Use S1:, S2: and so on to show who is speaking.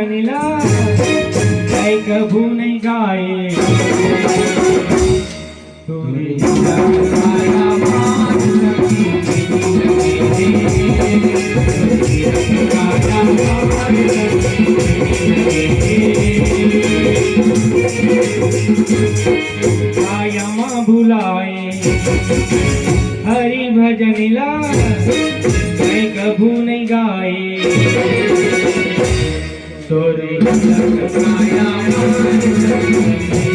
S1: भजन ला मैं कभू नहीं गाए तोरे माया मान सकी माया माँ भुलाए हरि भजन ला मैं कभू नहीं गाए तोरे माया मान सकी